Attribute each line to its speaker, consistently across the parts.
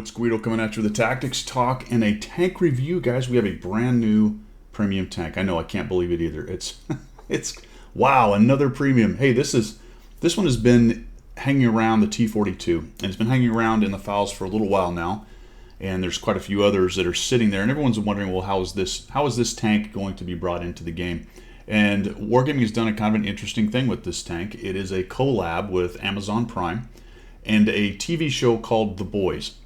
Speaker 1: It's Guido coming at you with a tactics talk and a tank review, guys. We have a brand new premium tank. I know, I can't believe it either. It's wow, another premium. Hey, this one has been hanging around the T42, and it's been hanging around in the files for a little while now. And there's quite a few others that are sitting there, and everyone's wondering, well, how is this tank going to be brought into the game? And Wargaming has done a kind of an interesting thing with this tank. It is a collab with Amazon Prime and a TV show called The Boys,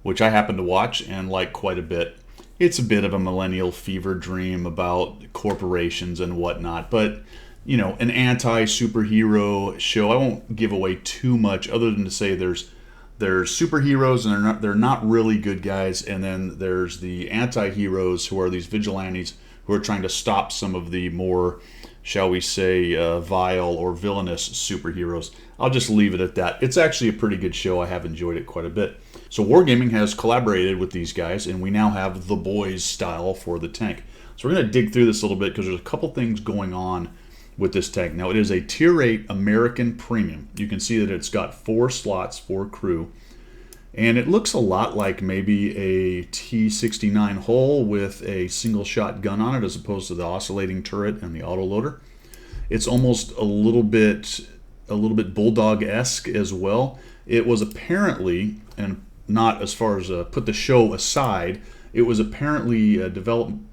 Speaker 1: which I happen to watch and like quite a bit. It's a bit of a millennial fever dream about corporations and whatnot, but you know, an anti-superhero show. I won't give away too much other than to say there's superheroes and they're not really good guys, and then there's the anti-heroes who are these vigilantes who are trying to stop some of the more, shall we say, vile or villainous superheroes. I'll just leave it at that. It's actually a pretty good show. I have enjoyed it quite a bit. So Wargaming has collaborated with these guys, and we now have The Boys style for the tank. So we're going to dig through this a little bit because there's a couple things going on with this tank. Now, it is a Tier 8 American Premium. You can see that it's got 4 slots for crew. And it looks a lot like maybe a T-69 hull with a single shot gun on it as opposed to the oscillating turret and the autoloader. It's almost a little bit Bulldog-esque as well. It was apparently, and not as far as put the show aside, it was apparently development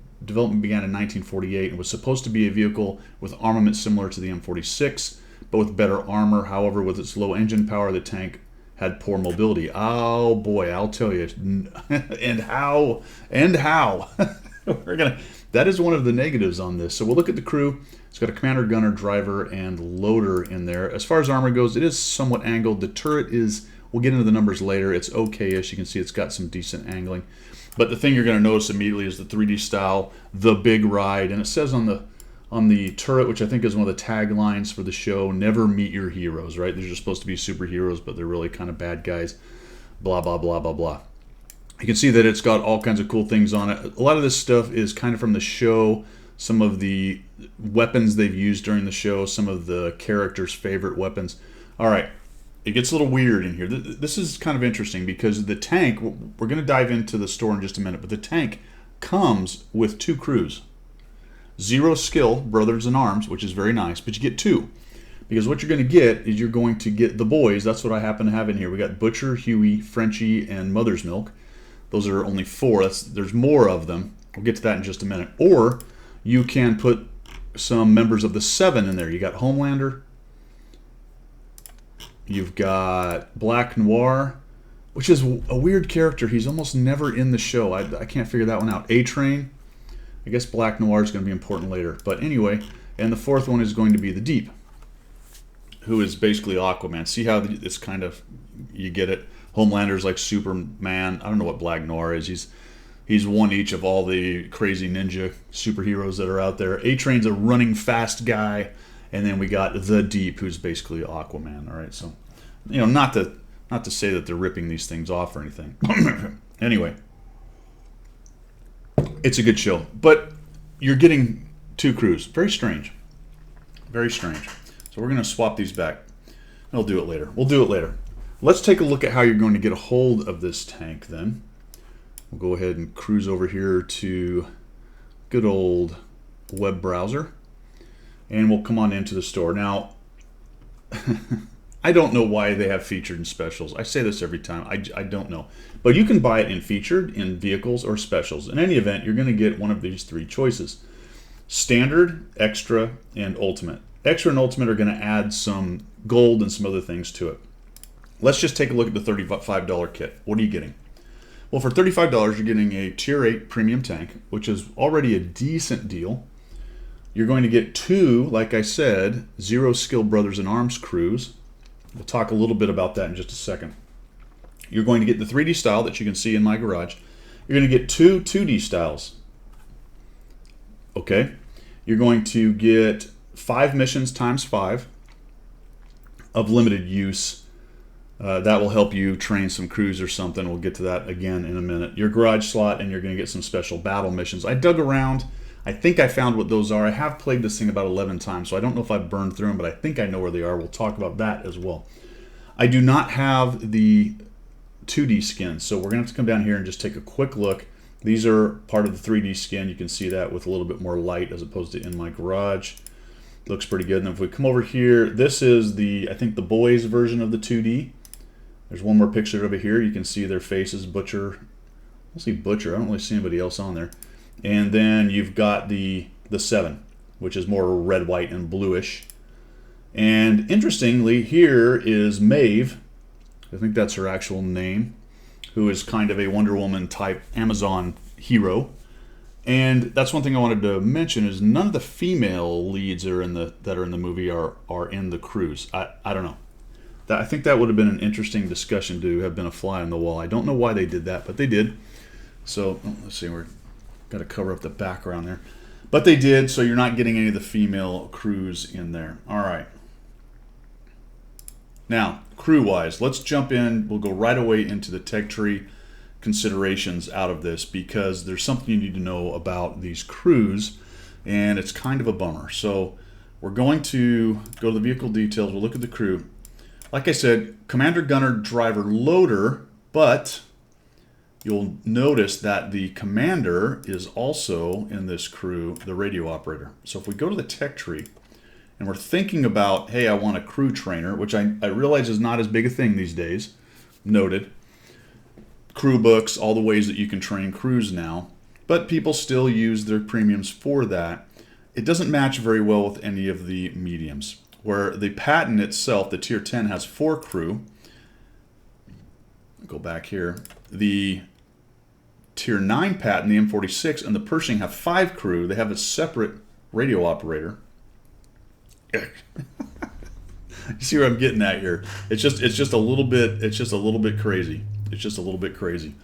Speaker 1: began in 1948 and was supposed to be a vehicle with armament similar to the M46, but with better armor. However, with its low engine power, the tank had poor mobility. Oh boy, I'll tell you, and how. That is one of the negatives on this. So we'll look at the crew. It's got a commander, gunner, driver, and loader in there. As far as armor goes, it is somewhat angled. The turret is, we'll get into the numbers later, it's okay-ish. You can see it's got some decent angling. But the thing you're going to notice immediately is the 3D style, the big ride, and it says on the turret, which I think is one of the taglines for the show, never meet your heroes, right? They're just supposed to be superheroes, but they're really kind of bad guys, blah, blah, blah, blah, blah. You can see that it's got all kinds of cool things on it. A lot of this stuff is kind of from the show, some of the weapons they've used during the show, some of the characters' favorite weapons. All right, it gets a little weird in here. This is kind of interesting because the tank, we're going to dive into the store in just a minute, but the tank comes with 2 crews. 0 skill, brothers in arms, which is very nice, but you get 2. Because what you're going to get is you're going to get the boys. That's what I happen to have in here. We got Butcher, Huey, Frenchie, and Mother's Milk. Those are only 4. There's more of them. We'll get to that in just a minute. Or you can put some members of the 7 in there. You got Homelander. You've got Black Noir, which is a weird character. He's almost never in the show. I can't figure that one out. A-Train. I guess Black Noir is going to be important later. But anyway, and the 4th one is going to be the Deep, who is basically Aquaman. See how it's kind of, you get it. Homelander's like Superman. I don't know what Black Noir is. He's one each of all the crazy ninja superheroes that are out there. A-Train's a running fast guy. And then we got the Deep, who's basically Aquaman. All right, so, you know, not to say that they're ripping these things off or anything. Anyway, it's a good show, but you're getting 2 crews. Very strange. Very strange. So we're going to swap these back. We'll do it later. Let's take a look at how you're going to get a hold of this tank then. We'll go ahead and cruise over here to good old web browser. And we'll come on into the store. Now, I don't know why they have featured and specials. I say this every time. I don't know. But you can buy it in featured, in vehicles, or specials. In any event, you're going to get one of these 3 choices. Standard, extra, and ultimate. Extra and ultimate are going to add some gold and some other things to it. Let's just take a look at the $35 kit. What are you getting? Well, for $35, you're getting a Tier 8 premium tank, which is already a decent deal. You're going to get 2, like I said, 0 skill brothers in arms crews. We'll talk a little bit about that in just a second. You're going to get the 3D style that you can see in my garage. You're going to get 2 2D styles. Okay. You're going to get 5 missions times 5 of limited use. That will help you train some crews or something. We'll get to that again in a minute. Your garage slot, and you're going to get some special battle missions. I dug around. I think I found what those are. I have played this thing about 11 times, so I don't know if I've burned through them, but I think I know where they are. We'll talk about that as well. I do not have the 2D skins. So we're going to have to come down here and just take a quick look. These are part of the 3D skin. You can see that with a little bit more light as opposed to in my garage. Looks pretty good. And if we come over here, this is I think the boys version of the 2D. There's one more picture over here. You can see their faces, Butcher. We'll see Butcher. I don't really see anybody else on there. And then you've got the 7, which is more red, white, and bluish. And interestingly, here is Maeve. I think that's her actual name, who is kind of a Wonder Woman type Amazon hero. And that's one thing I wanted to mention is none of the female leads that are in the movie are in the crews. I don't know. I think that would have been an interesting discussion to have been a fly on the wall. I don't know why they did that, but they did. So let's see, we're got to cover up the background there. But they did, so you're not getting any of the female crews in there. All right. Now, crew-wise, let's jump in. We'll go right away into the tech tree considerations out of this because there's something you need to know about these crews, and it's kind of a bummer. So we're going to go to the vehicle details. We'll look at the crew. Like I said, commander, gunner, driver, loader, but you'll notice that the commander is also in this crew, the radio operator. So if we go to the tech tree, and we're thinking about, hey, I want a crew trainer, which I realize is not as big a thing these days. Noted. Crew books, all the ways that you can train crews now. But people still use their premiums for that. It doesn't match very well with any of the mediums. Where the Patton itself, the Tier 10, has 4 crew. Go back here. The Tier 9 Patton, the M46, and the Pershing have 5 crew. They have a separate radio operator. You see where I'm getting at here? It's just a little bit crazy. It's just a little bit crazy.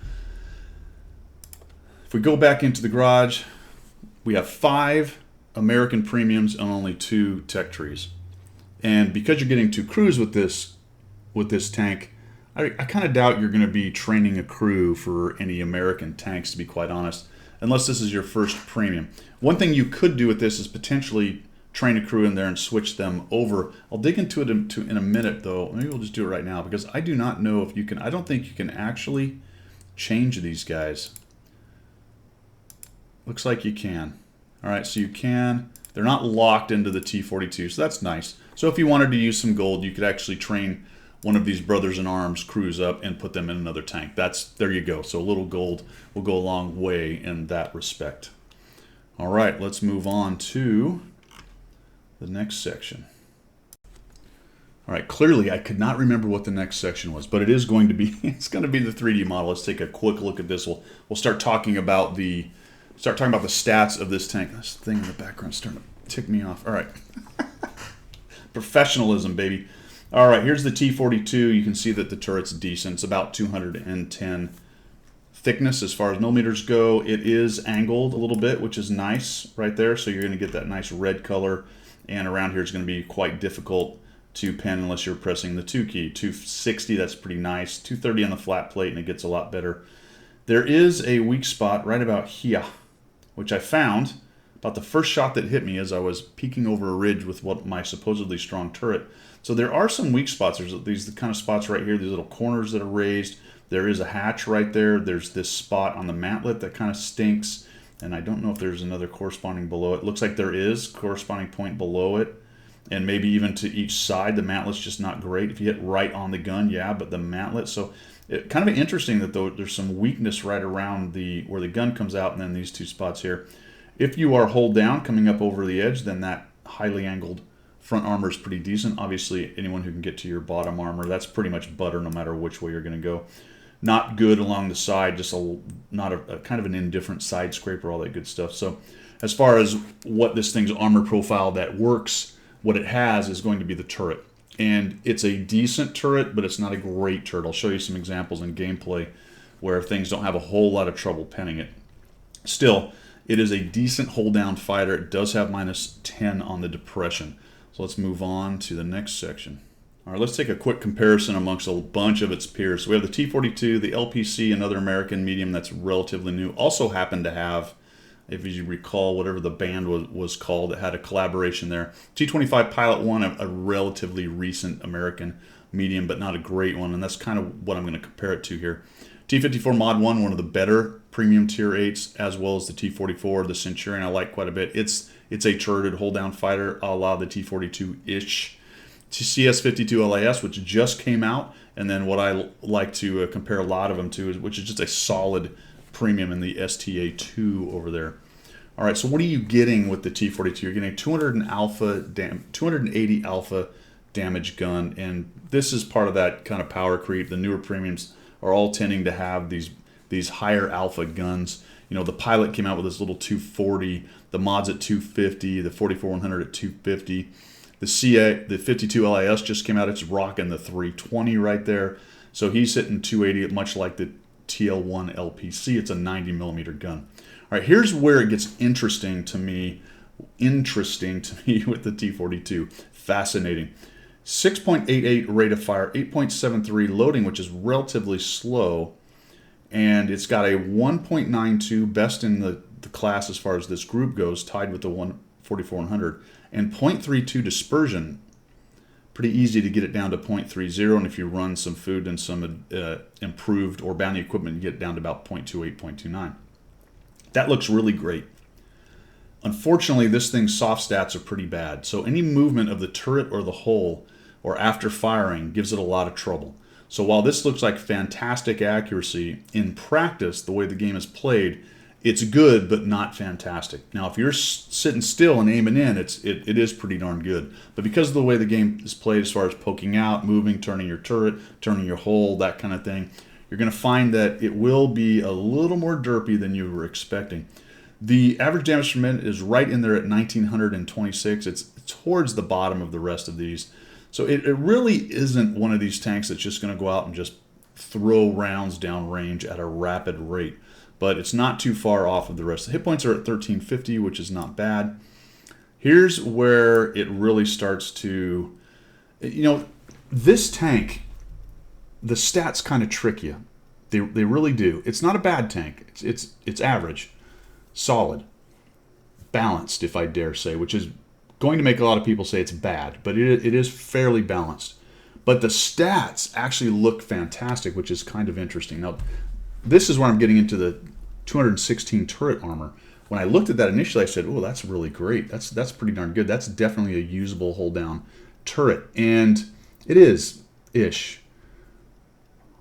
Speaker 1: If we go back into the garage, we have 5 American premiums and only 2 tech trees. And because you're getting 2 crews with this tank, I kind of doubt you're going to be training a crew for any American tanks, to be quite honest, unless this is your first premium. One thing you could do with this is potentially train a crew in there and switch them over. I'll dig into it in a minute, though. Maybe we'll just do it right now because I do not know if you can. I don't think you can actually change these guys. Looks like you can. All right, so you can. They're not locked into the T42, so that's nice. So if you wanted to use some gold, you could actually train one of these brothers-in-arms crews up and put them in another tank. There you go. So a little gold will go a long way in that respect. All right, let's move on to the next section. All right, clearly I could not remember what the next section was, but it is going to be, it's going to be the 3D model. Let's take a quick look at this. We'll start talking about the stats of this tank. This thing in the background is starting to tick me off. All right. Professionalism, baby. All right, here's the T42. You can see that the turret's decent. It's about 210 thickness as far as millimeters go. It is angled a little bit, which is nice right there. So you're going to get that nice red color. And around here it's going to be quite difficult to pen unless you're pressing the 2 key. 260, that's pretty nice. 230 on the flat plate, and it gets a lot better. There is a weak spot right about here, which I found about the first shot that hit me as I was peeking over a ridge with my supposedly strong turret. So there are some weak spots. There's these kind of spots right here, these little corners that are raised. There is a hatch right there. There's this spot on the mantlet that kind of stinks. And I don't know if there's another corresponding below it. Looks like there is corresponding point below it. And maybe even to each side. The mantlet's just not great. If you hit right on the gun, yeah, but the mantlet. So kind of interesting that there's some weakness right around where the gun comes out and then these 2 spots here. If you are hold down coming up over the edge, then that highly angled front armor is pretty decent. Obviously, anyone who can get to your bottom armor, that's pretty much butter no matter which way you're going to go. Not good along the side, just not a kind of an indifferent side scraper, all that good stuff. So as far as what this thing's armor profile that works, what it has is going to be the turret. And it's a decent turret, but it's not a great turret. I'll show you some examples in gameplay where things don't have a whole lot of trouble penning it. Still, it is a decent hold-down fighter. It does have -10 on the depression. So let's move on to the next section. All right, let's take a quick comparison amongst a bunch of its peers. So we have the T42, the LPC, another American medium that's relatively new. Also happened to have, if you recall, whatever the band was called, it had a collaboration there. T25 Pilot 1, a relatively recent American. medium, but not a great one, and that's kind of what I'm going to compare it to here. T54 Mod 1, one of the better premium tier 8s, as well as the T44, the Centurion I like quite a bit. It's a turreted hold-down fighter, a la the T42-ish. CS52 LAS, which just came out, and then what I like to compare a lot of them to, which is just a solid premium in the STA2 over there. All right, so what are you getting with the T42? You're getting a 280 alpha damage gun, and this is part of that kind of power creep. The newer premiums are all tending to have these higher alpha guns. You know, the Pilot came out with this little 240, the mods at 250, the 44-100 at 250. The 52 LIS just came out. It's rocking the 320 right there. So he's hitting 280, much like the TL1 LPC. It's a 90 millimeter gun. All right, here's where it gets interesting to me with the T42. Fascinating. 6.88 rate of fire, 8.73 loading, which is relatively slow, and it's got a 1.92 best in the class as far as this group goes, tied with the 44-100, and 0.32 dispersion. Pretty easy to get it down to 0.30, and if you run some food and some improved or bounty equipment, you get it down to about 0.28, 0.29. That looks really great. Unfortunately, this thing's soft stats are pretty bad, so any movement of the turret or the hull or after firing gives it a lot of trouble. So while this looks like fantastic accuracy, in practice, the way the game is played, it's good but not fantastic. Now, if you're sitting still and aiming in, it is pretty darn good. But because of the way the game is played as far as poking out, moving, turning your turret, turning your hull, that kind of thing, you're going to find that it will be a little more derpy than you were expecting. The average damage per minute is right in there at 1926. It's towards the bottom of the rest of these. So it really isn't one of these tanks that's just going to go out and just throw rounds down range at a rapid rate. But it's not too far off of the rest. The hit points are at 1350, which is not bad. Here's where it really starts to, you know, this tank, the stats kind of trick you. They really do. It's not a bad tank. It's average, solid, balanced, if I dare say, which is going to make a lot of people say it's bad, but it is fairly balanced. But the stats actually look fantastic, which is kind of interesting. Now, this is where I'm getting into the 216 turret armor. When I looked at that initially, I said, oh, that's really great. That's pretty darn good. That's definitely a usable hold-down turret. And it is-ish.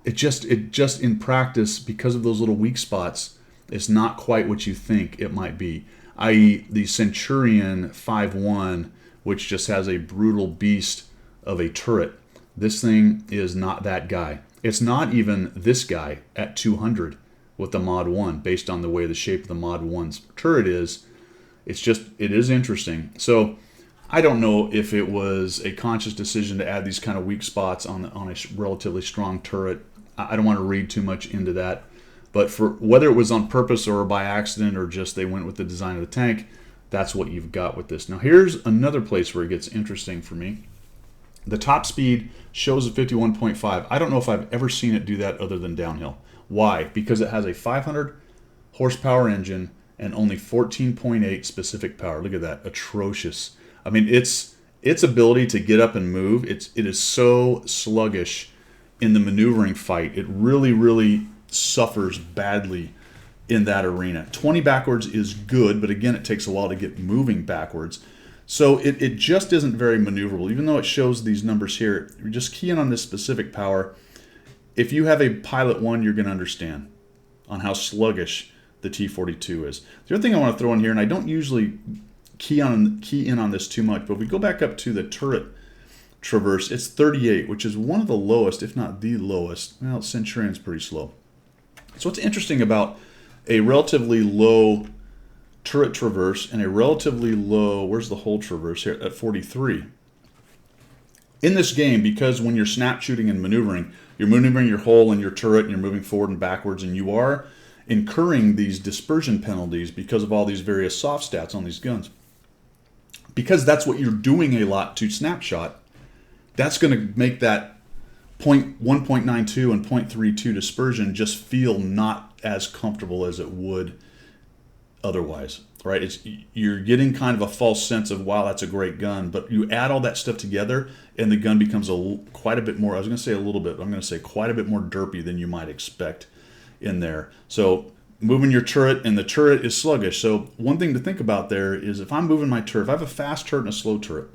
Speaker 1: It just in practice, because of those little weak spots, it's not quite what you think it might be. I.e. the Centurion 5.1, which just has a brutal beast of a turret. This thing is not that guy. It's not even this guy at 200 with the Mod 1, based on the way the shape of the Mod 1's turret is. It is interesting. So I don't know if it was a conscious decision to add these kind of weak spots on a relatively strong turret. I don't want to read too much into that. But for whether it was on purpose or by accident or just they went with the design of the tank, that's what you've got with this. Now here's another place where it gets interesting for me. The top speed shows a 51.5. I don't know if I've ever seen it do that other than downhill. Why? Because it has a 500 horsepower engine and only 14.8 specific power. Look at that. Atrocious. I mean, its ability to get up and move, it is so sluggish in the maneuvering fight. It really suffers badly in that arena. 20 backwards is good, but again, it takes a while to get moving backwards. So it just isn't very maneuverable. Even though it shows these numbers here, you're just keying on this specific power. If you have a Pilot 1, you're going to understand on how sluggish the T42 is. The other thing I want to throw in here, and I don't usually key in on this too much, but if we go back up to the turret traverse, it's 38, which is one of the lowest, if not the lowest. Well, Centurion's pretty slow. So what's interesting about a relatively low turret traverse and a relatively low, where's the whole traverse here, at 43. In this game, because when you're snap shooting and maneuvering, you're maneuvering your hull and your turret and you're moving forward and backwards, and you are incurring these dispersion penalties because of all these various soft stats on these guns. Because that's what you're doing a lot to snapshot, that's going to make that 1.92 and 0.32 dispersion just feel not as comfortable as it would otherwise, right? You're getting kind of a false sense of, wow, that's a great gun, but you add all that stuff together and the gun becomes quite a bit more, I was going to say a little bit, but I'm going to say quite a bit more derpy than you might expect in there. So moving your turret, and the turret is sluggish. So one thing to think about there is if I'm moving my turret, if I have a fast turret and a slow turret,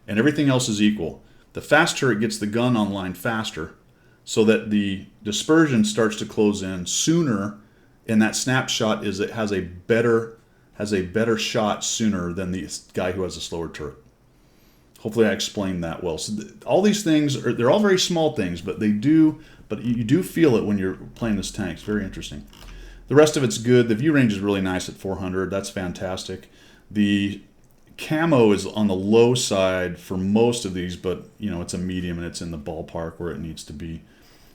Speaker 1: and everything else is equal, the fast turret gets the gun online faster so that the dispersion starts to close in sooner, and that snapshot is it has a better shot sooner than the guy who has a slower turret. Hopefully I explained that well. So all these things, they're all very small things, but you do feel it when you're playing this tank. It's very interesting. The rest of it's good. The view range is really nice at 400. That's fantastic. The camo is on the low side for most of these, but it's a medium and it's in the ballpark where it needs to be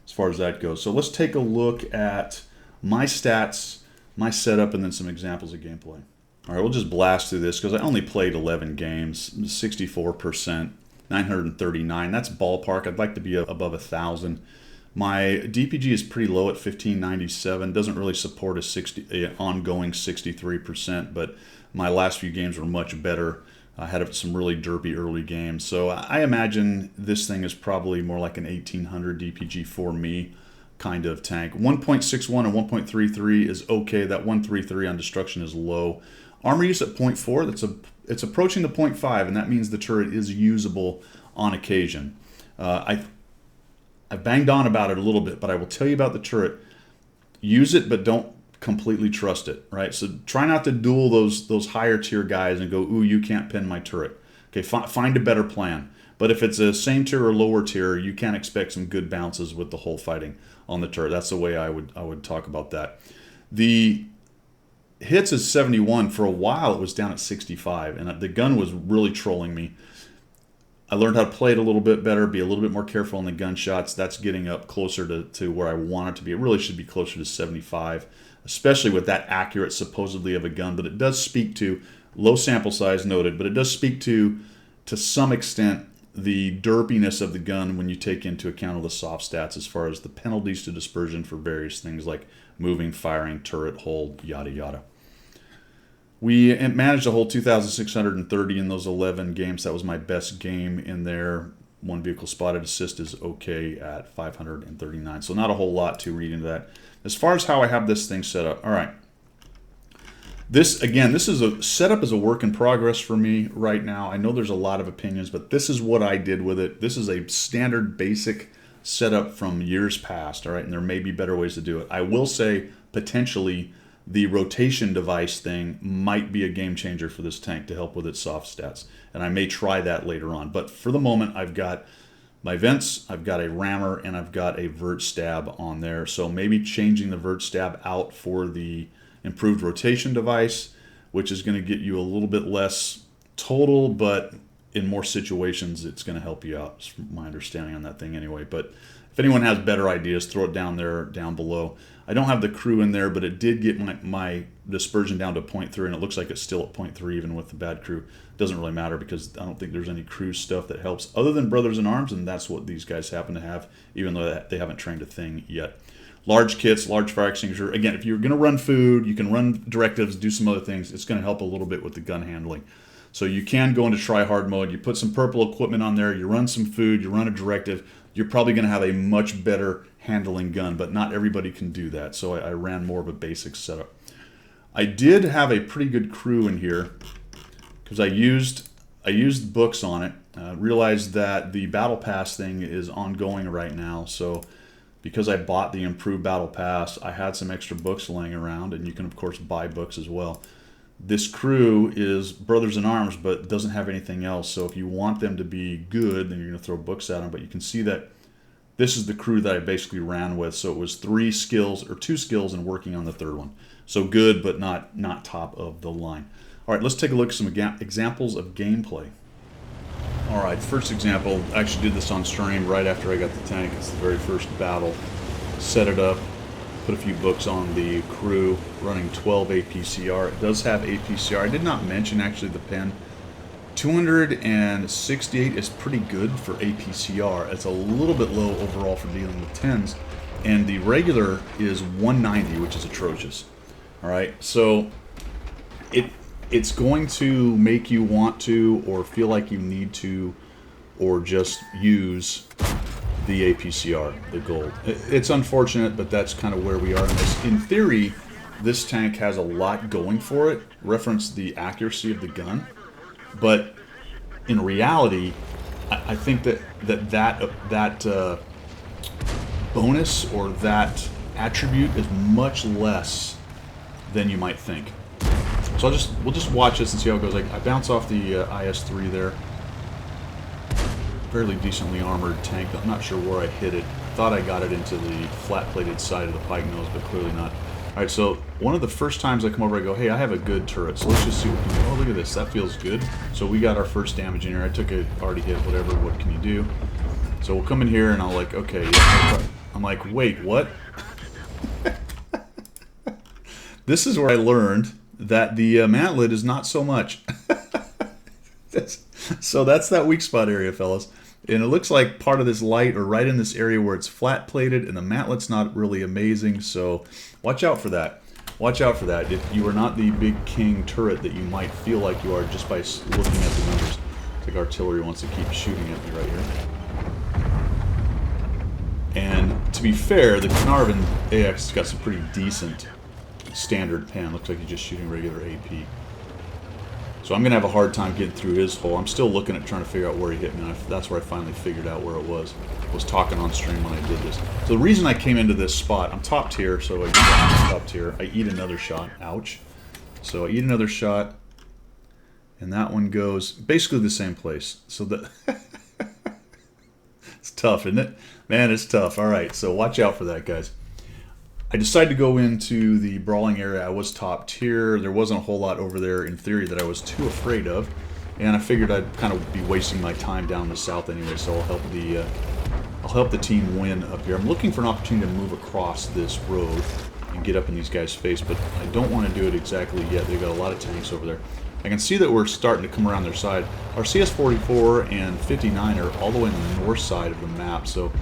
Speaker 1: as far as that goes. So let's take a look at my stats, my setup, and then some examples of gameplay. All right, we'll just blast through this because I only played 11 games, 64%, 939. That's ballpark. I'd like to be above 1,000. My DPG is pretty low at 1597. Doesn't really support a ongoing 63%, but my last few games were much better. I had some really derpy early games. So I imagine this thing is probably more like an 1800 DPG for me kind of tank. 1.61 and 1.33 is okay. That 133 on destruction is low. Armor use at 0.4, it's approaching the 0.5, and that means the turret is usable on occasion. I banged on about it a little bit, but I will tell you about the turret. Use it, but don't completely trust it, right? So try not to duel those higher tier guys and go, ooh, you can't pin my turret. Okay, find a better plan. But if it's a same tier or lower tier, you can expect some good bounces with the whole fighting on the turret. That's the way I would talk about that. The hits is 71. For a while, it was down at 65, and the gun was really trolling me. I learned how to play it a little bit better, be a little bit more careful on the gunshots. That's getting up closer to where I want it to be. It really should be closer to 75, especially with that accurate supposedly of a gun. But it does speak to, low sample size noted, but it does speak to some extent, the derpiness of the gun when you take into account all the soft stats as far as the penalties to dispersion for various things like moving, firing, turret, hold, yada, yada. We managed a whole 2,630 in those 11 games. That was my best game in there. One vehicle spotted assist is okay at 539. So not a whole lot to read into that. As far as how I have this thing set up, all right. This is a setup is a work in progress for me right now. I know there's a lot of opinions, but this is what I did with it. This is a standard basic setup from years past, all right? And there may be better ways to do it. I will say potentially the rotation device thing might be a game changer for this tank to help with its soft stats. And I may try that later on. But for the moment, I've got my vents, I've got a rammer, and I've got a vert stab on there. So maybe changing the vert stab out for the improved rotation device, which is going to get you a little bit less total, but in more situations, it's going to help you out. That's my understanding on that thing anyway. But if anyone has better ideas, throw it down there, down below. I don't have the crew in there, but it did get my dispersion down to 0.3, and it looks like it's still at 0.3 even with the bad crew. It doesn't really matter because I don't think there's any crew stuff that helps other than Brothers in Arms, and that's what these guys happen to have, even though they haven't trained a thing yet. Large kits, large fire extinguisher. Again, if you're going to run food, you can run directives, do some other things. It's going to help a little bit with the gun handling. So you can go into try-hard mode. You put some purple equipment on there. You run some food. You run a directive. You're probably going to have a much better handling gun, but not everybody can do that. So I ran more of a basic setup. I did have a pretty good crew in here because I used books on it. Realized that the Battle Pass thing is ongoing right now, so because I bought the improved Battle Pass, I had some extra books laying around, and you can, of course, buy books as well. This crew is Brothers in Arms, but doesn't have anything else, so if you want them to be good, then you're going to throw books at them, but you can see that this is the crew that I basically ran with, so it was 2 skills and working on the third one. So good, but not top of the line. All right, let's take a look at some examples of gameplay. All right, first example, I actually did this on stream right after I got the tank. It's the very first battle. Set it up, put a few books on the crew, running 12 APCR. It does have APCR. I did not mention actually the pen. 268 is pretty good for APCR. It's a little bit low overall for dealing with 10s. And the regular is 190, which is atrocious. All right, so it's going to make you want to, or feel like you need to, or just use the APCR, the gold. It's unfortunate, but that's kind of where we are in this. In theory, this tank has a lot going for it. Reference the accuracy of the gun, but in reality, I think that bonus or that attribute is much less than you might think. So we'll just watch this and see how it goes. Like, I bounce off the IS-3 there. Fairly decently armored tank. I'm not sure where I hit it. Thought I got it into the flat-plated side of the pike nose, but clearly not. All right, so one of the first times I come over, I go, hey, I have a good turret, so let's just see what we can do. Oh, look at this. That feels good. So we got our first damage in here. I took a already hit, whatever. What can you do? So we'll come in here, and I'll like, okay. Yeah, I'm like, wait, what? This is where I learned that the mantlet is not so much. So that's that weak spot area, fellas. And it looks like part of this light, or right in this area where it's flat plated, and the mantlet's not really amazing, so watch out for that. Watch out for that. If you are not the big king turret that you might feel like you are just by looking at the numbers. It's like artillery wants to keep shooting at me right here. And to be fair, the Carnarvon AX has got some pretty decent standard pen. Looks like he's just shooting regular AP. So I'm going to have a hard time getting through his hole. I'm still looking at trying to figure out where he hit me. That's where I finally figured out where it was. I was talking on stream when I did this. So the reason I came into this spot, I'm top tier, so I get top tier. I eat another shot. Ouch. So I eat another shot, and that one goes basically the same place. So the it's tough, isn't it? Man, it's tough. All right, so watch out for that, guys. I decided to go into the brawling area. I was top tier. There wasn't a whole lot over there in theory that I was too afraid of, and I figured I'd kind of be wasting my time down in the south anyway. So I'll help the team win up here. I'm looking for an opportunity to move across this road and get up in these guys' face, but I don't want to do it exactly yet. They've got a lot of tanks over there. I can see that we're starting to come around their side. Our CS-44 and 59 are all the way on the north side of the map, so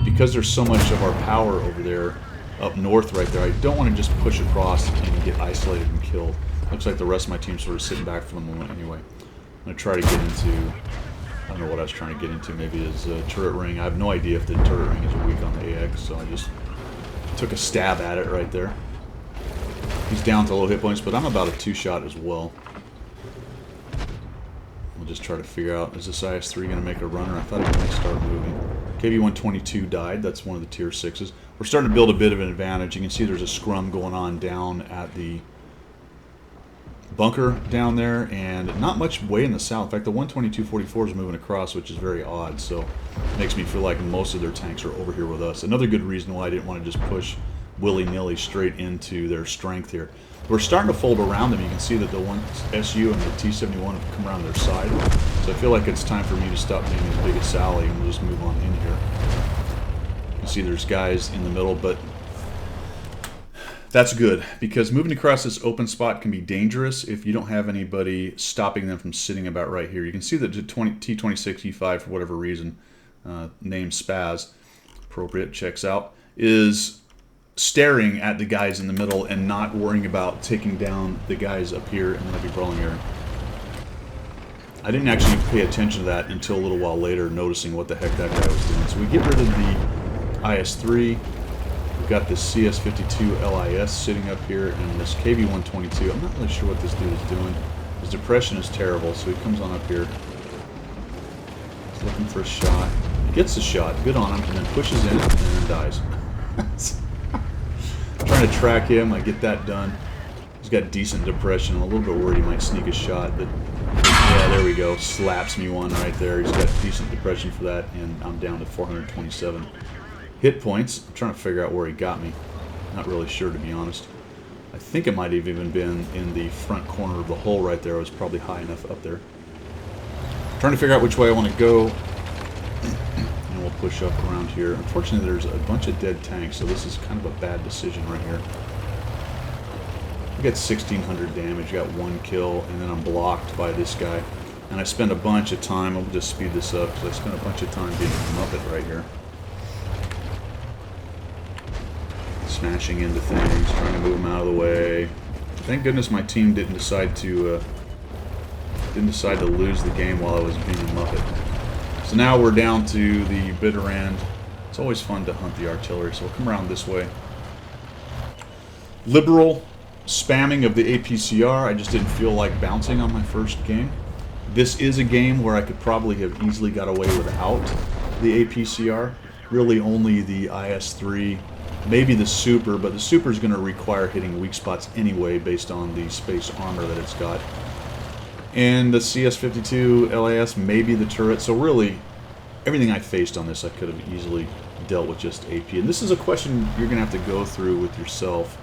Speaker 1: because there's so much of our power over there up north right there, I don't want to just push across and get isolated and killed. Looks like the rest of my team's sort of sitting back for the moment anyway. I'm going to try to get into, I don't know what I was trying to get into, maybe his turret ring. I have no idea if the turret ring is weak on the AX, so I just took a stab at it right there. He's down to low hit points, but I'm about a 2-shot as well. We'll just try to figure out, is this IS-3 going to make a runner? I thought it might start moving. KV-122 died. That's one of the tier 6s. We're starting to build a bit of an advantage. You can see there's a scrum going on down at the bunker down there, and not much way in the south. In fact, the 122-44 is moving across, which is very odd, so it makes me feel like most of their tanks are over here with us. Another good reason why I didn't want to just push willy-nilly straight into their strength here. We're starting to fold around them. You can see that the one SU and the T-71 have come around their side. So I feel like it's time for me to stop being as big as Sally, and we'll just move on in here. You can see there's guys in the middle, but that's good, because moving across this open spot can be dangerous if you don't have anybody stopping them from sitting about right here. You can see that the T26E5, for whatever reason, named Spaz, appropriate, checks out, is staring at the guys in the middle and not worrying about taking down the guys up here in the heavy brawling area. I didn't actually pay attention to that until a little while later, noticing what the heck that guy was doing. So we get rid of the IS-3. We've got this CS-52 LIS sitting up here, and this KV-122. I'm not really sure what this dude is doing. His depression is terrible, so he comes on up here. He's looking for a shot. He gets the shot, good on him, and then pushes in and then dies. Trying to track him, I get that done. He's got decent depression. I'm a little bit worried he might sneak a shot, but yeah, there we go. Slaps me one right there. He's got decent depression for that, and I'm down to 427 hit points. I'm trying to figure out where he got me. Not really sure, to be honest. I think it might have even been in the front corner of the hole right there. I was probably high enough up there. Trying to figure out which way I want to go. And we'll push up around here. Unfortunately, there's a bunch of dead tanks, so this is kind of a bad decision right here. I got 1,600 damage, got 1 kill, and then I'm blocked by this guy. And I spend a bunch of time, I'll just speed this up, because I spent a bunch of time being a Muppet right here. Smashing into things, trying to move them out of the way. Thank goodness my team didn't decide to lose the game while I was being a Muppet. So now we're down to the bitter end. It's always fun to hunt the artillery, so we'll come around this way. Liberal spamming of the APCR. I just didn't feel like bouncing on my first game. This is a game where I could probably have easily got away without the APCR. Really only the IS-3, maybe the Super, but the Super is going to require hitting weak spots anyway based on the space armor that it's got. And the CS-52 LAS, maybe the turret. So really, everything I faced on this I could have easily dealt with just AP. And this is a question you're going to have to go through with yourself.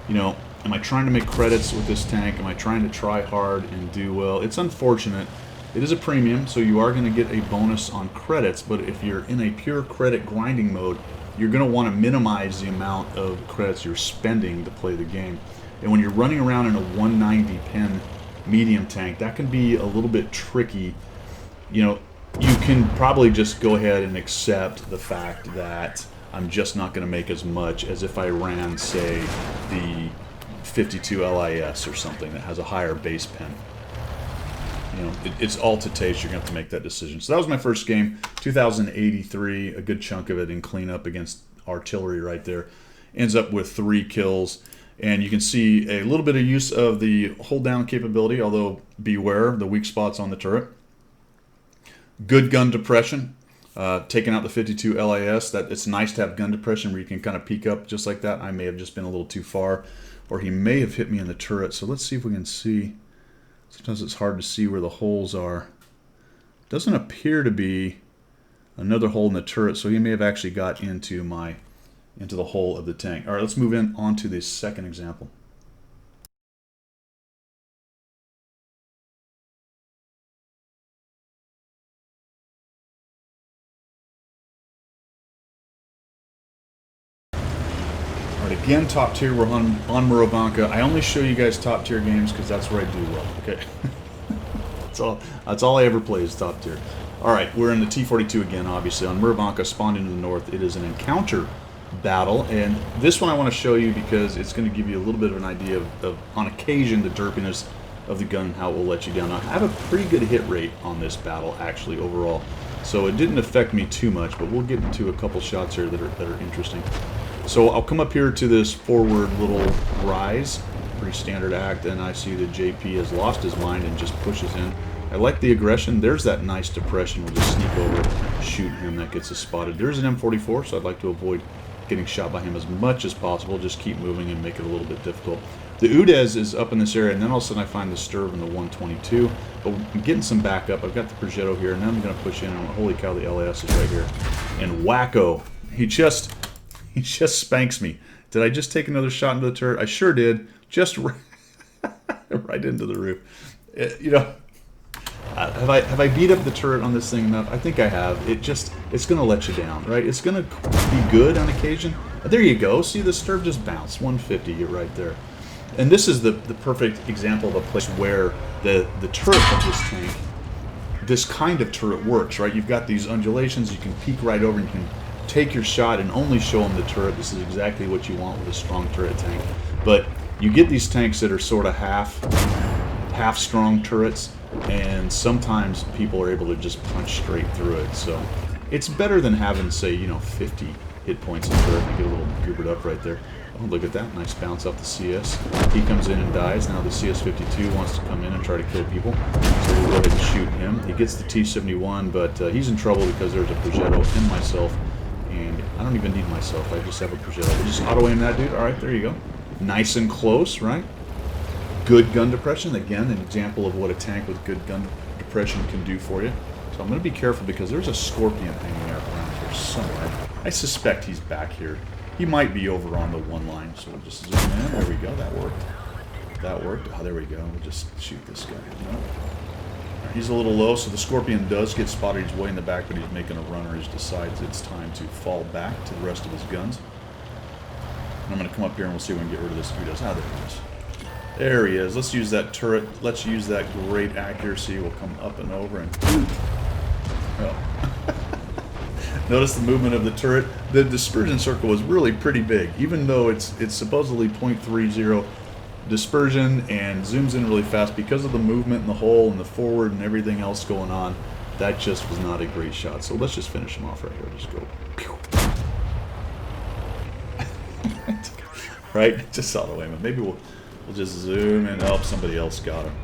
Speaker 1: You know, am I trying to make credits with this tank? Am I trying to try hard and do well? It's unfortunate. It is a premium, so you are going to get a bonus on credits, but if you're in a pure credit grinding mode, you're going to want to minimize the amount of credits you're spending to play the game. And when you're running around in a 190 pen medium tank, that can be a little bit tricky. You know, you can probably just go ahead and accept the fact that I'm just not going to make as much as if I ran, say, the 52 LIS or something that has a higher base pen. You know, it's all to taste. You're going to have to make that decision. So that was my first game, 2083, a good chunk of it in cleanup against artillery right there. Ends up with 3 kills. And you can see a little bit of use of the hold down capability, although beware the weak spots on the turret. Good gun depression. Taking out the 52 LIS, that it's nice to have gun depression where you can kind of peek up just like that. I may have just been a little too far, or he may have hit me in the turret. So let's see if we can see. Sometimes it's hard to see where the holes are. Doesn't appear to be another hole in the turret, so he may have actually got into the hole of the tank. All right, let's move on to the second example. Alright, again, top tier. We're on Murovanka. I only show you guys top tier games because that's where I do well. Okay, that's all I ever play is top tier. Alright, we're in the T42 again, obviously, on Murovanka, spawned into the north. It is an encounter battle, and this one I want to show you because it's going to give you a little bit of an idea of on occasion, the derpiness of the gun and how it will let you down. I have a pretty good hit rate on this battle, actually, overall. So it didn't affect me too much, but we'll get into a couple shots here that are interesting. So I'll come up here to this forward little rise, pretty standard act, and I see that JP has lost his mind and just pushes in. I like the aggression. There's that nice depression. We'll just sneak over, shoot him. That gets us spotted. There's an M44, so I'd like to avoid getting shot by him as much as possible. Just keep moving and make it a little bit difficult. The Udez is up in this area, and then all of a sudden I find the Sturv and the 122. But I'm getting some backup. I've got the Progetto here, and then I'm going to push in, and holy cow, the LAS is right here. And wacko, he just spanks me. Did I just take another shot into the turret? I sure did. Just right into the roof. You know, have I beat up the turret on this thing enough? I think I have. It's going to let you down, right? It's going to be good on occasion. There you go. See, the Sturv just bounced. 150, you're right there. And this is the perfect example of a place where the turret of this tank, this kind of turret works, right? You've got these undulations. You can peek right over and you can take your shot and only show them the turret. This is exactly what you want with a strong turret tank. But you get these tanks that are sort of half strong turrets, and sometimes people are able to just punch straight through it. So it's better than having, say, you know, 50 hit points in turret. You get a little goobered up right there. Oh, look at that. Nice bounce off the CS. He comes in and dies. Now the CS-52 wants to come in and try to kill people. So we'll go ahead and shoot him. He gets the T-71, but he's in trouble because there's a Progetto and myself. And I don't even need myself. I just have a Progetto. We'll just auto-aim that dude. All right, there you go. Nice and close, right? Good gun depression. Again, an example of what a tank with good gun depression can do for you. So I'm going to be careful because there's a Scorpion hanging out around here somewhere. I suspect he's back here. He might be over on the one line. So we'll just zoom in. There we go. That worked. That worked. Oh, there we go. We'll just shoot this guy. No. He's a little low, so the Scorpion does get spotted. He's way in the back, but he's making a run, or he decides it's time to fall back to the rest of his guns. And I'm going to come up here and we'll see if we can get rid of this Udez. Ah, there he is. There he is. Let's use that turret. Let's use that great accuracy. We'll come up and over and... Oh. Notice the movement of the turret. The dispersion circle is really pretty big. Even though it's supposedly 0.30, dispersion and zooms in really fast because of the movement in the hole and the forward and everything else going on. That just was not a great shot. So let's just finish him off right here. Just go. Pew. Right? Just saw the way. Maybe we'll just zoom in. Oh, somebody else got him.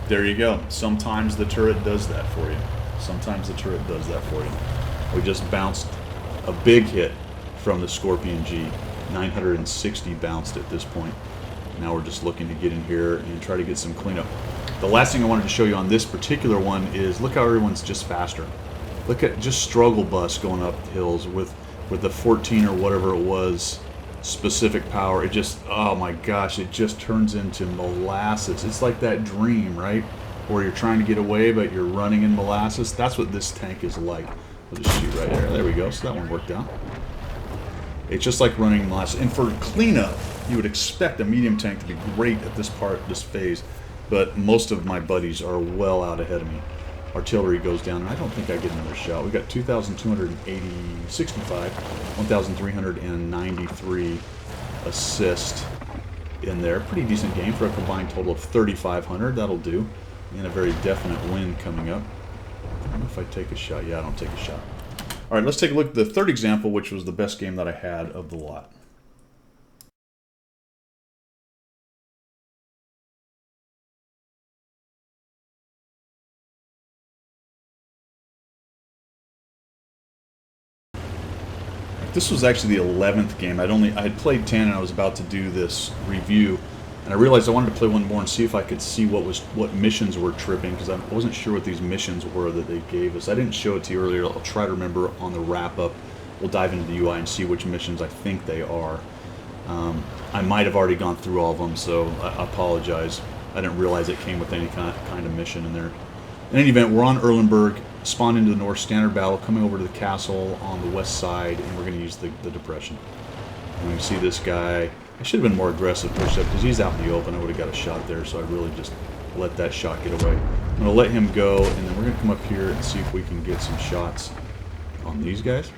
Speaker 1: There you go. Sometimes the turret does that for you. Sometimes the turret does that for you. We just bounced a big hit from the Scorpion G. 960 bounced at this point. Now we're just looking to get in here and try to get some cleanup. The last thing I wanted to show you on this particular one is look how everyone's just faster. Look at just struggle bus going up hills with the 14 or whatever it was specific power. It just, oh my gosh, it just turns into molasses. It's like that dream, right? Where you're trying to get away but you're running in molasses. That's what this tank is like. We'll just shoot right there. There we go. So that one worked out. It's just like running molasses. And for cleanup, you would expect a medium tank to be great at this phase, but most of my buddies are well out ahead of me. Artillery goes down, and I don't think I get another shot. We got 2,265, 1,393 assist in there. Pretty decent game for a combined total of 3,500. That'll do. And a very definite win coming up. I don't know if I take a shot. Yeah, I don't take a shot. All right, let's take a look at the third example, which was the best game that I had of the lot. This was actually the 11th game. I had played 10 and I was about to do this review, and I realized I wanted to play one more and see if I could see what missions were tripping, because I wasn't sure what these missions were that they gave us. I didn't show it to you earlier. I'll try to remember on the wrap-up. We'll dive into the UI and see which missions I think they are. I might have already gone through all of them, so I apologize. I didn't realize it came with any kind of mission in there. In any event, we're on Erlenberg, spawned into the north, standard battle, coming over to the castle on the west side, and we're going to use the depression. And we can see this guy. I should have been more aggressive pushed up because he's out in the open. I would have got a shot there, so I really just let that shot get away. I'm going to let him go, and then we're going to come up here and see if we can get some shots on these guys.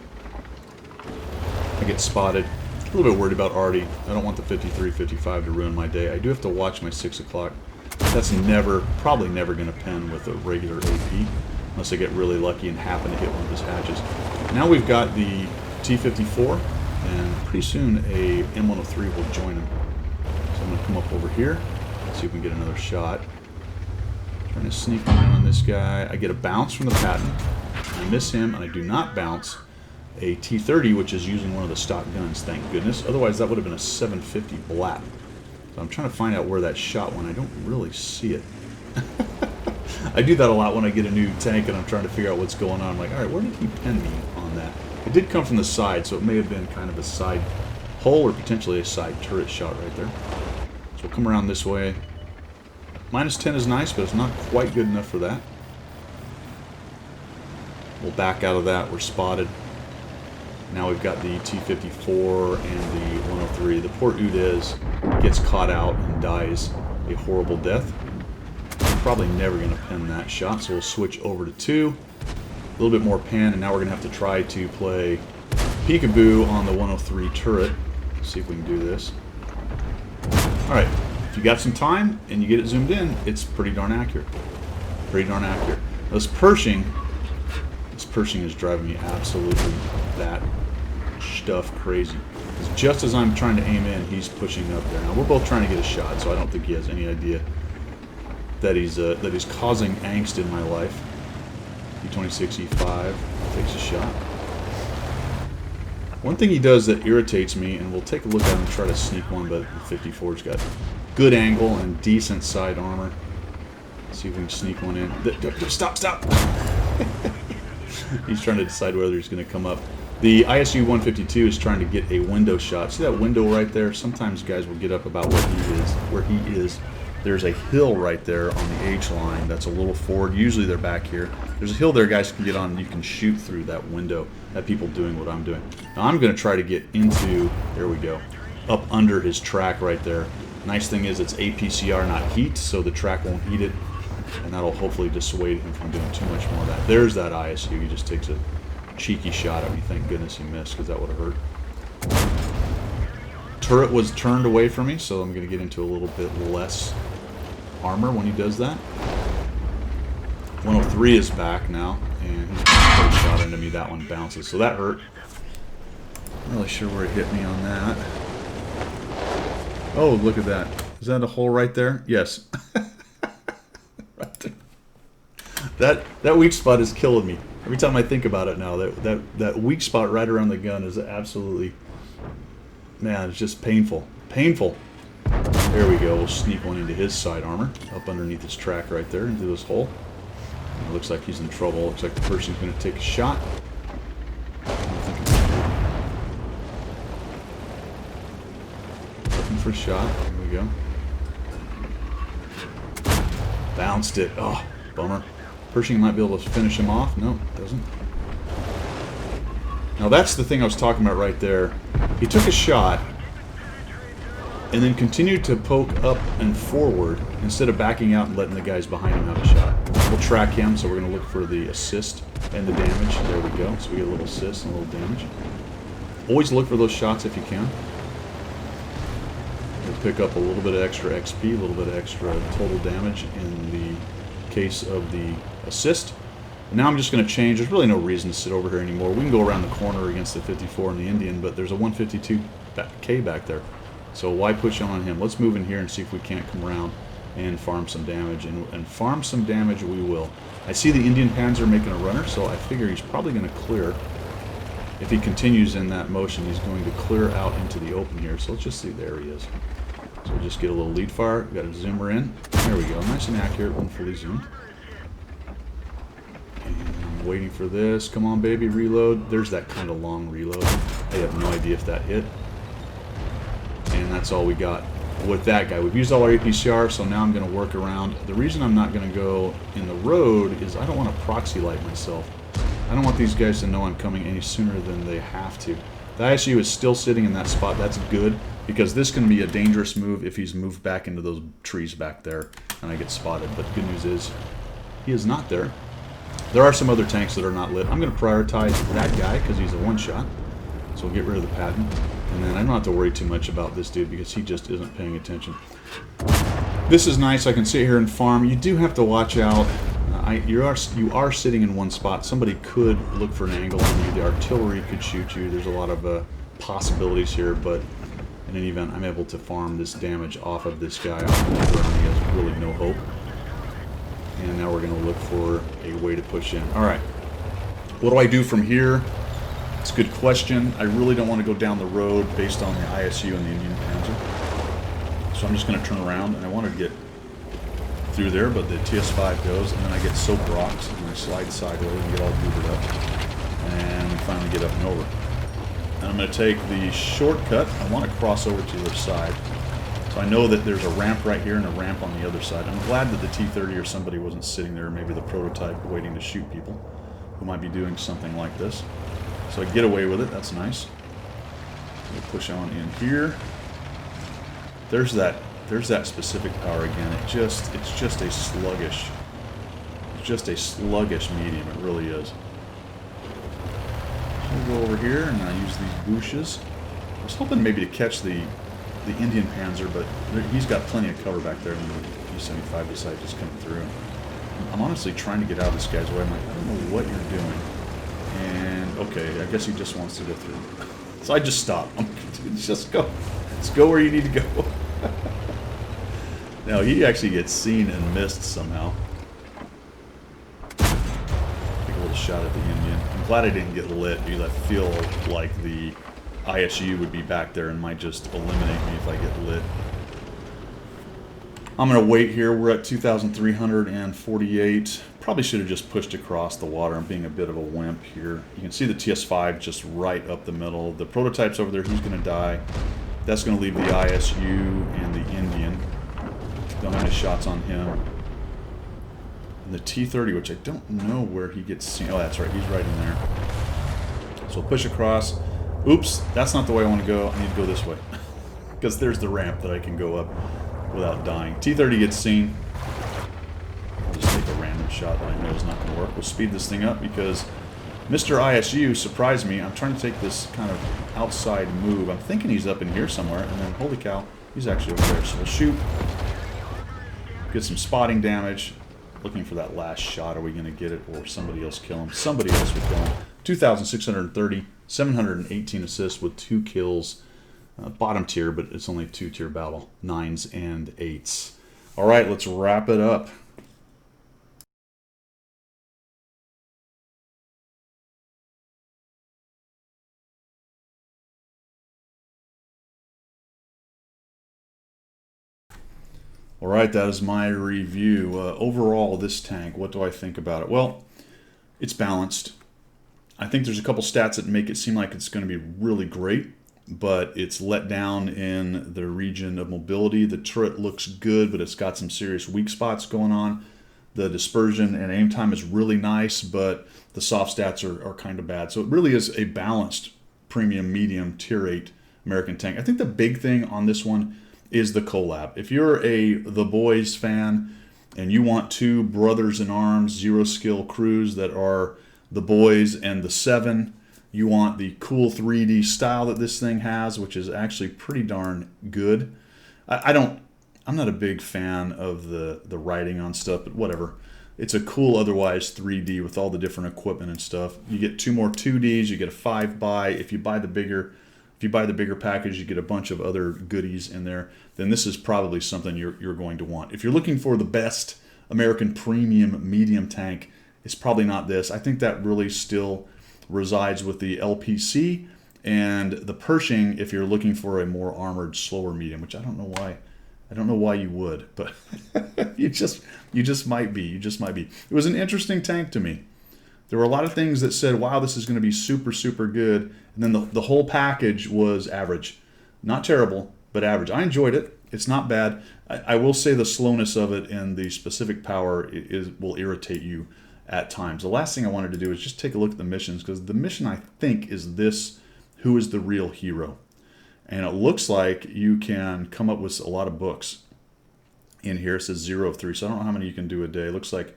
Speaker 1: I get spotted. A little bit worried about Artie. I don't want the 53, 55 to ruin my day. I do have to watch my 6 o'clock. That's probably never going to pen with a regular AP, unless I get really lucky and happen to hit one of his hatches. Now we've got the T42, and pretty soon a M103 will join him. So I'm going to come up over here, see if we can get another shot. Trying to sneak around on this guy. I get a bounce from the patent. I miss him, and I do not bounce a T30, which is using one of the stock guns, thank goodness. Otherwise, that would have been a 750 Blap. So I'm trying to find out where that shot went. I don't really see it. I do that a lot when I get a new tank and I'm trying to figure out what's going on. I'm like, all right, where did he pin me on that? It did come from the side, so it may have been kind of a side hole or potentially a side turret shot right there. So we'll come around this way. Minus 10 is nice, but it's not quite good enough for that. We'll back out of that. We're spotted. Now we've got the T54 and the 103. The poor Udez gets caught out and dies a horrible death. Probably never going to pin that shot, so we'll switch over to 2. A little bit more pen, and now we're going to have to try to play peekaboo on the 103 turret. See if we can do this. Alright, if you got some time and you get it zoomed in, it's pretty darn accurate. Pretty darn accurate. This Pershing is driving me absolutely that stuff crazy. Because just as I'm trying to aim in, he's pushing up there. Now we're both trying to get a shot, so I don't think he has any idea that he's causing angst in my life. T26 E5 takes a shot. One thing he does that irritates me, and we'll take a look at him and try to sneak one, but the 54's got good angle and decent side armor. Let's see if we can sneak one in. Stop! He's trying to decide whether he's going to come up. The ISU 152 is trying to get a window shot. See that window right there? Sometimes guys will get up about where he is. There's a hill right there on the H line that's a little forward. Usually they're back here. There's a hill there guys can get on, and you can shoot through that window at people doing what I'm doing. Now I'm going to try to get into, there we go, up under his track right there. Nice thing is it's APCR, not heat, so the track won't heat it. And that'll hopefully dissuade him from doing too much more of that. There's that ISU. He just takes a cheeky shot at me. Thank goodness he missed, because that would have hurt. turret was turned away from me, so I'm going to get into a little bit less armor when he does that. 103 is back now, and he's got a shot into me. That one bounces, so that hurt. Not really sure where it hit me on that. Oh, look at that. Is that a hole right there? Yes. Right there. That weak spot is killing me. Every time I think about it now, that weak spot right around the gun is absolutely... Man, it's just painful. Painful. There we go. We'll sneak one into his side armor. Up underneath his track right there, into this hole. It looks like he's in trouble. Looks like the person's going to take a shot. Looking for a shot. Here we go. Bounced it. Oh, bummer. Pershing might be able to finish him off. No, doesn't. Now that's the thing I was talking about right there. He took a shot and then continued to poke up and forward instead of backing out and letting the guys behind him have a shot. We'll track him, so we're going to look for the assist and the damage. There we go. So we get a little assist and a little damage. Always look for those shots if you can. We'll pick up a little bit of extra XP, a little bit of extra total damage in the case of the assist. Now I'm just going to change. There's really no reason to sit over here anymore. We can go around the corner against the 54 and the Indian, but there's a 152K back there. So why push on him? Let's move in here and see if we can't come around and farm some damage. And farm some damage we will. I see the Indian Panzer making a runner, so I figure he's probably going to clear. If he continues in that motion, he's going to clear out into the open here. So let's just see. There he is. So we'll just get a little lead fire. Got a zoomer in. There we go. Nice and accurate when fully zoomed. Waiting for this. Come on, baby, reload. There's that kind of long reload. I have no idea if that hit. And that's all we got with that guy. We've used all our APCR, so now I'm going to work around. The reason I'm not going to go in the road is I don't want to proxy light myself. I don't want these guys to know I'm coming any sooner than they have to. The ISU is still sitting in that spot. That's good, because this can be a dangerous move if he's moved back into those trees back there and I get spotted. But the good news is he is not there. There are some other tanks that are not lit. I'm going to prioritize that guy because he's a one-shot. So we'll get rid of the patent. And then I don't have to worry too much about this dude because he just isn't paying attention. This is nice. I can sit here and farm. You do have to watch out. You are sitting in one spot. Somebody could look for an angle on you. The artillery could shoot you. There's a lot of possibilities here, but in any event, I'm able to farm this damage off of this guy off the ground. He has really no hope. And now we're going to look for a way to push in. All right. What do I do from here? It's a good question. I really don't want to go down the road based on the ISU and the Indian Panzer. So I'm just going to turn around, and I want to get through there, but the TS5 goes, and then I get soap rocks, and I slide sideways and get all hoovered up. And we finally get up and over. And I'm going to take the shortcut. I want to cross over to the other side. So I know that there's a ramp right here and a ramp on the other side. I'm glad that the T30 or somebody wasn't sitting there, maybe the prototype, waiting to shoot people who might be doing something like this. So I get away with it. That's nice. We'll push on in here. There's that specific power again. It's just a sluggish. It's just a sluggish medium. It really is. We'll go over here and I use these bushes. I was hoping maybe to catch the Indian Panzer, but he's got plenty of cover back there, and the P75 decided to just come through. I'm honestly trying to get out of this guy's way. I'm like, I don't know what you're doing. And, okay, I guess he just wants to go through. So I just stop. Just go. Just go where you need to go. Now, he actually gets seen and missed somehow. Take a little shot at the Indian. I'm glad I didn't get lit, because I feel like the ISU would be back there and might just eliminate me if I get lit. I'm going to wait here. We're at 2,348. Probably should have just pushed across the water. I'm being a bit of a wimp here. You can see the TS5 just right up the middle. The prototype's over there. He's going to die. That's going to leave the ISU and the Indian. Don't have any shots on him. And the T30, which I don't know where he gets seen. Oh, that's right. He's right in there. So push across. Oops, that's not the way I want to go. I need to go this way. Because there's the ramp that I can go up without dying. T30 gets seen. I'll just take a random shot that I know is not going to work. We'll speed this thing up because Mr. ISU surprised me. I'm trying to take this kind of outside move. I'm thinking he's up in here somewhere, and then, holy cow, he's actually over there. So we'll shoot, get some spotting damage. Looking for that last shot. Are we going to get it, or somebody else kill him? Somebody else will kill him. 2,630, 718 assists with 2 kills. Bottom tier, but it's only a 2-tier battle. 9s and 8s. All right, let's wrap it up. All right, that is my review. Overall, this tank, what do I think about it? Well, it's balanced. I think there's a couple stats that make it seem like it's going to be really great, but it's let down in the region of mobility. The turret looks good, but it's got some serious weak spots going on. The dispersion and aim time is really nice, but the soft stats are kind of bad. So it really is a balanced premium, medium, tier 8 American tank. I think the big thing on this one is the collab. If you're a The Boys fan and you want 2 brothers in arms, 0 skill crews that are The Boys and the 7, you want the cool 3D style that this thing has, which is actually pretty darn good. I'm not a big fan of the writing on stuff, but whatever. It's a cool otherwise 3D with all the different equipment and stuff. You get 2 more 2Ds, you get a 5x. If you buy the bigger package, you get a bunch of other goodies in there. Then this is probably something you're going to want. If you're looking for the best American premium medium tank, it's probably not this. I think that really still resides with the LPC and the Pershing if you're looking for a more armored, slower medium, which I don't know why. I don't know why you would, but you just might be. You just might be. It was an interesting tank to me. There were a lot of things that said, wow, this is going to be super, super good. And then the whole package was average. Not terrible, but average. I enjoyed it. It's not bad. I will say the slowness of it and the specific power will irritate you at times. The last thing I wanted to do is just take a look at the missions, because the mission, I think, is this: who is the real hero? And it looks like you can come up with a lot of books in here. It says 0 of 3, so I don't know how many you can do a day. It looks like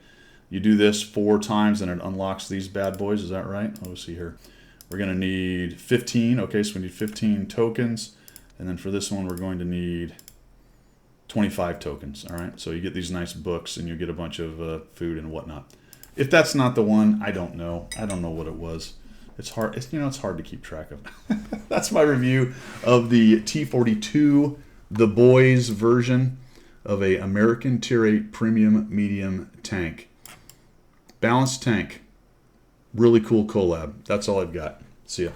Speaker 1: you do this 4 times and it unlocks these bad boys. Is that right? Let's see here. We're going to need 15. Okay, so we need 15 tokens. And then for this one, we're going to need 25 tokens. All right, so you get these nice books and you get a bunch of food and whatnot. If that's not the one, I don't know. I don't know what it was. It's hard. It's hard to keep track of. That's my review of the T42, The Boys version of a American Tier 8 Premium Medium tank. Balanced tank. Really cool collab. That's all I've got. See ya.